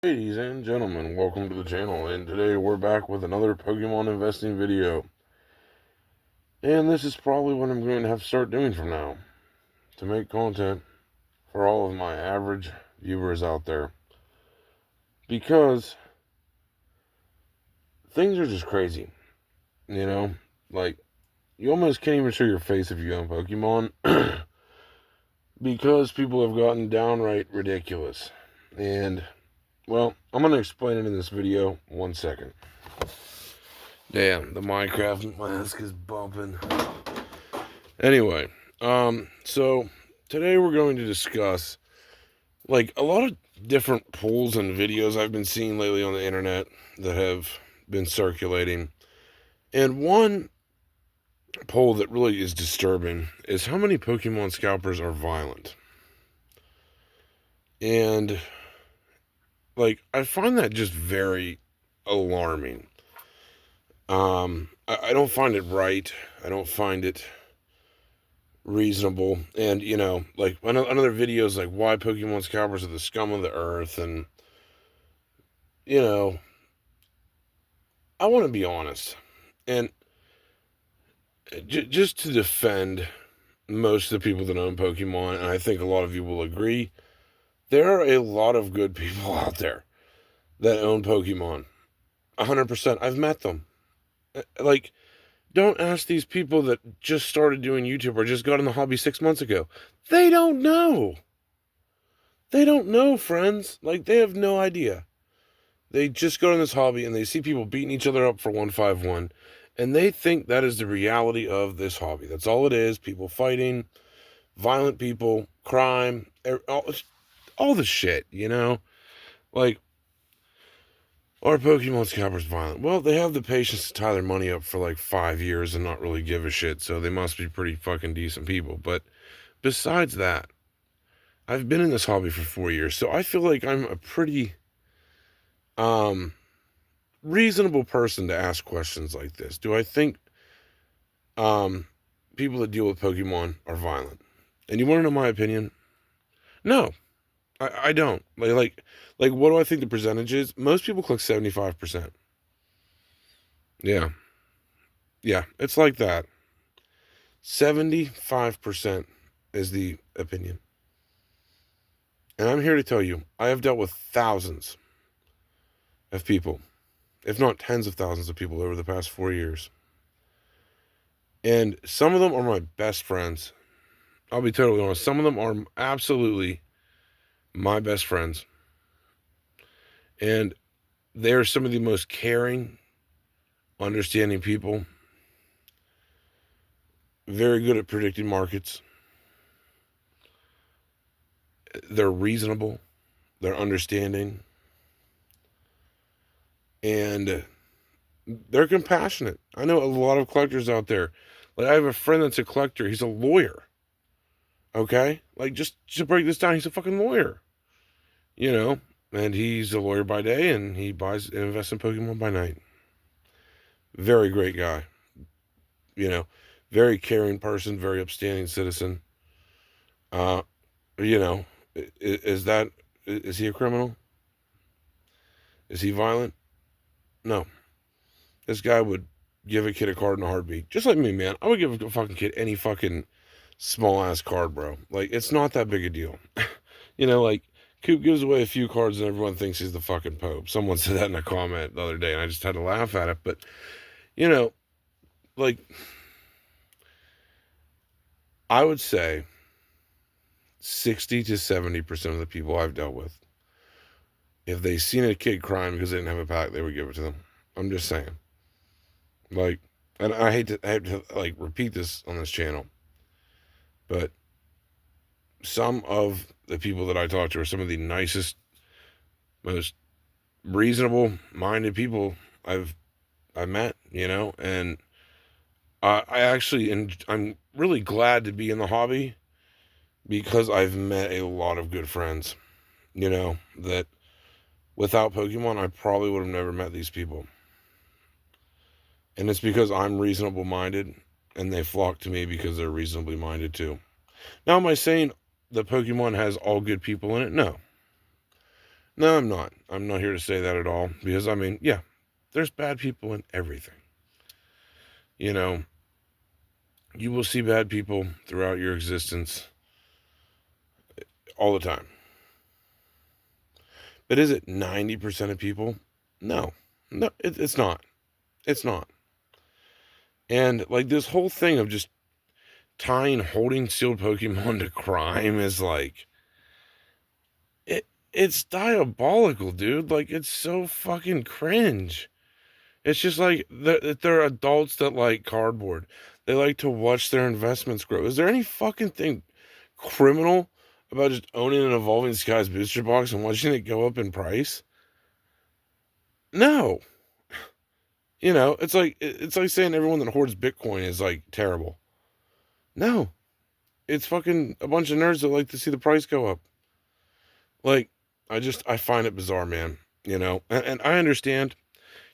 Ladies and gentlemen, welcome to the channel, and today we're back with another Pokemon investing video. And this is probably what I'm going to have to start doing from now, to make content for all of my average viewers out there. Because things are just crazy, you know? Like, you almost can't even show your face if you own Pokemon, because people have gotten downright ridiculous. And, well, I'm going to explain it in this video. 1 second. Damn, the Minecraft mask is bumping. Anyway, so today we're going to discuss, like, a lot of different polls and videos I've been seeing lately on the internet that have been circulating. And one poll that really is disturbing is how many Pokemon scalpers are violent. And, like, I find that just very alarming. I don't find it right. I don't find it reasonable. And, like, another video is like why Pokemon scalpers are the scum of the earth. And, I want to be honest. And just to defend most of the people that own Pokemon, and I think a lot of you will agree, there are a lot of good people out there that own Pokemon. 100%. I've met them. Like, don't ask these people that just started doing YouTube or just got in the hobby 6 months ago. They don't know. They don't know, friends. Like, they have no idea. They just go in this hobby and they see people beating each other up for 151, and they think that is the reality of this hobby. That's all it is. People fighting, violent people, crime, all the shit, Like, are Pokemon scalpers violent? Well, they have the patience to tie their money up for like 5 years and not really give a shit, so they must be pretty fucking decent people. But besides that, I've been in this hobby for 4 years, so I feel like I'm a pretty reasonable person to ask questions like this. Do I think people that deal with Pokemon are violent? And you want to know my opinion? No, I don't. Like, what do I think the percentage is? Most people click 75%. Yeah, it's like that. 75% is the opinion. And I'm here to tell you, I have dealt with thousands of people, if not tens of thousands of people over the past 4 years. And some of them are my best friends. I'll be totally honest. Some of them are absolutely my best friends. And they're some of the most caring, understanding people. Very good at predicting markets. They're reasonable. They're understanding. And they're compassionate. I know a lot of collectors out there. Like, I have a friend that's a collector. He's a lawyer. Okay? Like, just to break this down, he's a fucking lawyer. And he's a lawyer by day, and he buys and invests in Pokemon by night. Very great guy. Very caring person, very upstanding citizen. Uh, is he a criminal? Is he violent? No. This guy would give a kid a card in a heartbeat. Just like me, man. I would give a fucking kid any fucking small-ass card, bro. Like, it's not that big a deal. Like, Coop gives away a few cards and everyone thinks he's the fucking Pope. Someone said that in a comment the other day, and I just had to laugh at it. But, like, I would say 60 to 70% of the people I've dealt with, if they seen a kid crying because they didn't have a pack, they would give it to them. I'm just saying. Like, and I hate to like repeat this on this channel, but some of the people that I talk to are some of the nicest, most reasonable minded people I've met, and I'm really glad to be in the hobby because I've met a lot of good friends, that without Pokemon, I probably would have never met these people. And it's because I'm reasonable minded, and they flock to me because they're reasonably minded too. Now, am I saying that Pokemon has all good people in it? No. No, I'm not. I'm not here to say that at all because I mean, yeah, there's bad people in everything. You know, you will see bad people throughout your existence all the time. But is it 90% of people? No. No, it's not. It's not. And like this whole thing of just tying holding sealed Pokemon to crime is like it's diabolical, dude. Like it's so fucking cringe. It's just like they're adults that like cardboard. They like to watch their investments grow. Is there any fucking thing criminal about just owning an Evolving Skies booster box and watching it go up in price? No. It's like saying everyone that hoards Bitcoin is like terrible. No. It's fucking a bunch of nerds that like to see the price go up. Like, I find it bizarre, man. And I understand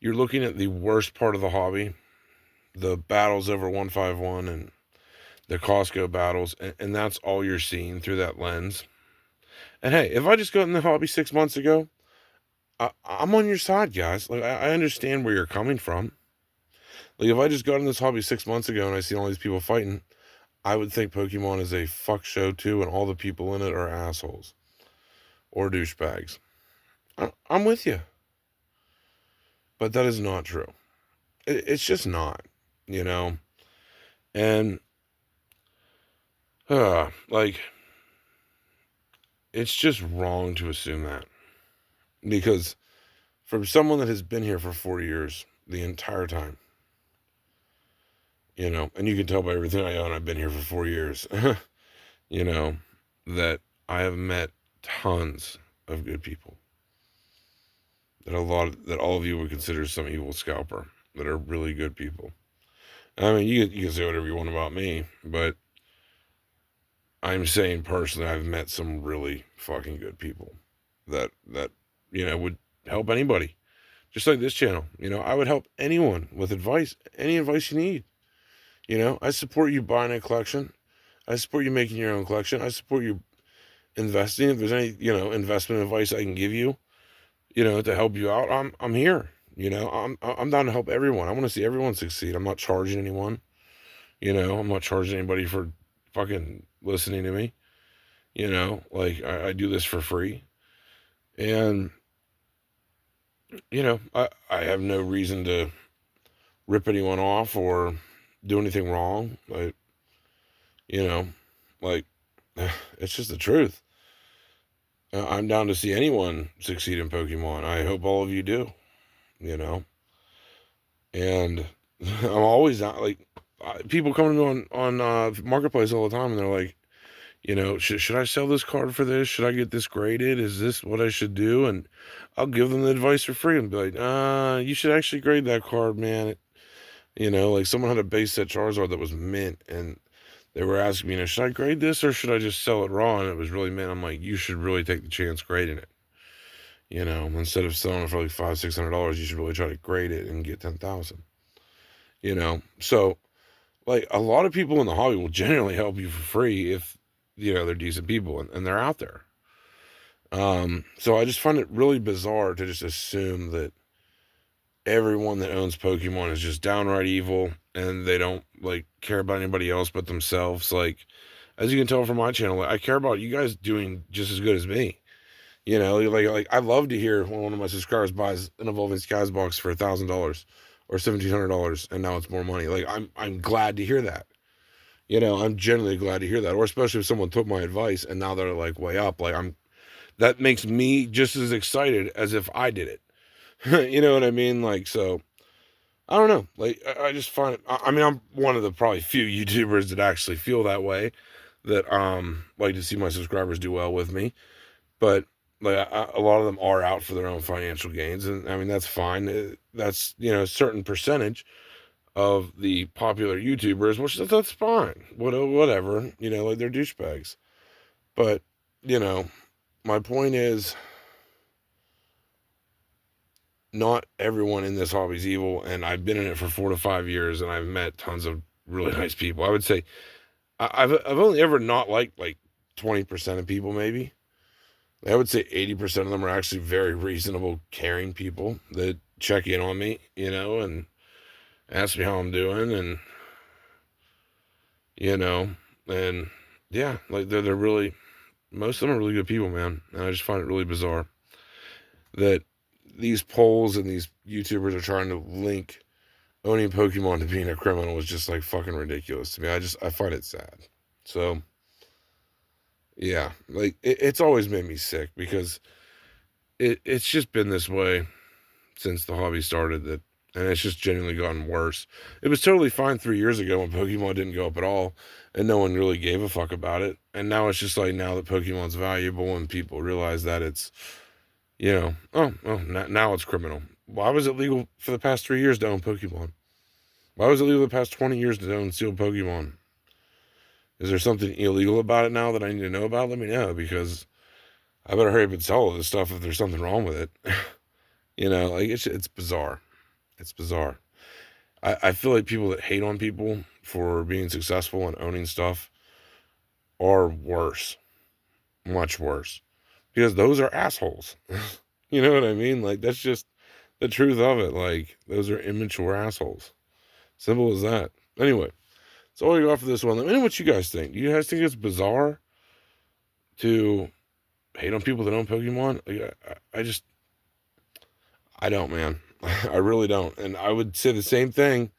you're looking at the worst part of the hobby, the battles over 151 and the Costco battles, and that's all you're seeing through that lens. And hey, if I just got in the hobby 6 months ago, I'm on your side, guys. Like, I understand where you're coming from. Like, if I just got in this hobby 6 months ago and I see all these people fighting, I would think Pokemon is a fuck show too, and all the people in it are assholes or douchebags. I'm with you. But that is not true. It's just not, you know? And, like, it's just wrong to assume that. Because from someone that has been here for 4 years, the entire time, and you can tell by everything I own, I've been here for 4 years, you know, that I have met tons of good people. That all of you would consider some evil scalper, that are really good people. I mean, you can say whatever you want about me, but I'm saying personally, I've met some really fucking good people that would help anybody. Just like this channel, I would help anyone with advice, any advice you need. I support you buying a collection. I support you making your own collection. I support you investing. If there's any, investment advice I can give you, to help you out, I'm here. I'm down to help everyone. I want to see everyone succeed. I'm not charging anyone. I'm not charging anybody for fucking listening to me. Like I do this for free. And, I have no reason to rip anyone off or do anything wrong. Like, you know, like, it's just the truth. I'm down to see anyone succeed in Pokemon. I hope all of you do, you know? And I'm always not like, people come to me on Marketplace all the time and they're like, should I sell this card for this? Should I get this graded? Is this what I should do? And I'll give them the advice for free and be like, you should actually grade that card, man. Like someone had a base set Charizard that was mint and they were asking me, should I grade this or should I just sell it raw? And it was really mint. I'm like, you should really take the chance grading it. Instead of selling it for like $500-$600, you should really try to grade it and get 10,000. So like a lot of people in the hobby will generally help you for free if they're decent people and they're out there. So I just find it really bizarre to just assume that everyone that owns Pokemon is just downright evil and they don't like care about anybody else but themselves. Like, as you can tell from my channel, I care about you guys doing just as good as me. Like I love to hear when one of my subscribers buys an Evolving Skies box for $1,000 or $1,700, and now it's more money. Like I'm glad to hear that. I'm generally glad to hear that, or especially if someone took my advice and now they're like way up. Like that makes me just as excited as if I did it. You know what I mean? Like, so I don't know. Like, I just find it. I mean, I'm one of the probably few YouTubers that actually feel that way. That like to see my subscribers do well with me, but like a lot of them are out for their own financial gains, and I mean that's fine. That's a certain percentage of the popular YouTubers, which that's fine. Whatever. Like they're douchebags. But my point is, not everyone in this hobby is evil, and I've been in it for 4 to 5 years, and I've met tons of really nice people. I would say I've only ever not liked like 20% of people, maybe. I would say 80% of them are actually very reasonable, caring people that check in on me, and ask me how I'm doing, and you know, and yeah, like they're really, most of them are really good people, man. And I just find it really bizarre that these polls and these YouTubers are trying to link owning Pokemon to being a criminal is just like fucking ridiculous to me. I find it sad. So yeah, like it's always made me sick because it's just been this way since the hobby started, and it's just genuinely gotten worse. It was totally fine 3 years ago when Pokemon didn't go up at all, and no one really gave a fuck about it. And now it's just like now that Pokemon's valuable and people realize that it's, now it's criminal. Why was it legal for the past 3 years to own Pokemon? Why was it legal the past 20 years to own sealed Pokemon? Is there something illegal about it now that I need to know about? Let me know, because I better hurry up and sell all this stuff if there's something wrong with it. Like it's bizarre. It's bizarre. I feel like people that hate on people for being successful and owning stuff are worse, much worse, because those are assholes. You know what I mean? Like, that's just the truth of it. Like, those are immature assholes. Simple as that. Anyway, that's all I got for this one. Let me know what you guys think. Do you guys think it's bizarre to hate on people that own Pokemon? Like, I don't, man. I really don't. And I would say the same thing.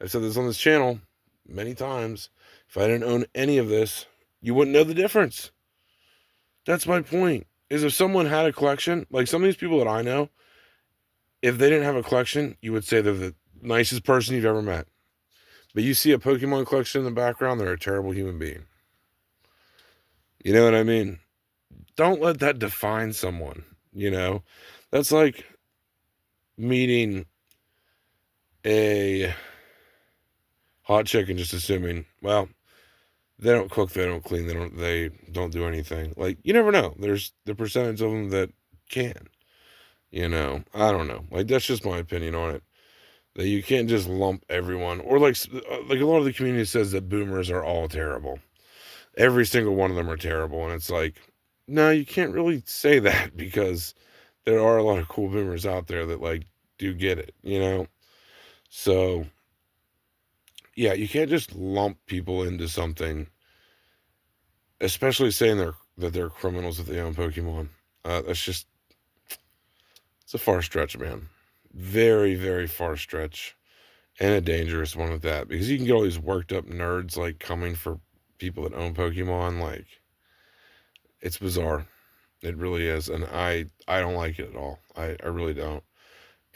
I've said this on this channel many times. If I didn't own any of this, you wouldn't know the difference. That's my point. Is if someone had a collection, like some of these people that I know, if they didn't have a collection, you would say they're the nicest person you've ever met. But you see a Pokemon collection in the background, they're a terrible human being. You know what I mean? Don't let that define someone, That's like meeting a hot chick and just assuming, well, they don't cook, they don't clean, they don't do anything. Like, you never know. There's the percentage of them that can. I don't know. Like, that's just my opinion on it. That you can't just lump everyone, or like a lot of the community says that boomers are all terrible. Every single one of them are terrible, and it's like, no, you can't really say that, because there are a lot of cool boomers out there that like do get it, So yeah, you can't just lump people into something, especially saying that they're criminals if they own Pokemon. It's a far stretch, man. Very, very far stretch, and a dangerous one at that, because you can get all these worked up nerds like coming for people that own Pokemon. Like, it's bizarre. It really is, and I don't like it at all. I really don't.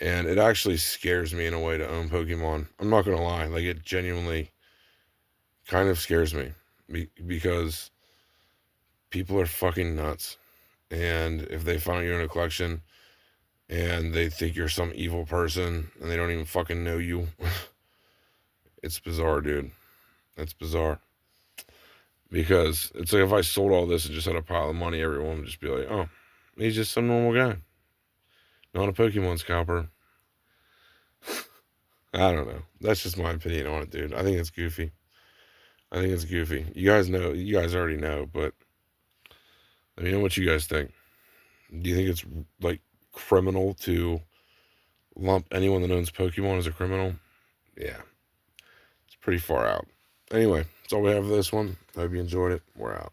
And it actually scares me in a way to own Pokemon. I'm not gonna lie, like it genuinely kind of scares me, because people are fucking nuts. And if they find you in a collection and they think you're some evil person and they don't even fucking know you, it's bizarre, dude. It's bizarre. Because it's like if I sold all this and just had a pile of money, everyone would just be like, oh, he's just some normal guy. Not a Pokemon scalper. I don't know. That's just my opinion on it, dude. I think it's goofy. I think it's goofy. You guys know. You guys already know, but let me know what you guys think. Do you think it's like criminal to lump anyone that owns Pokemon as a criminal? Yeah, it's pretty far out. Anyway, that's all we have for this one. I hope you enjoyed it. We're out.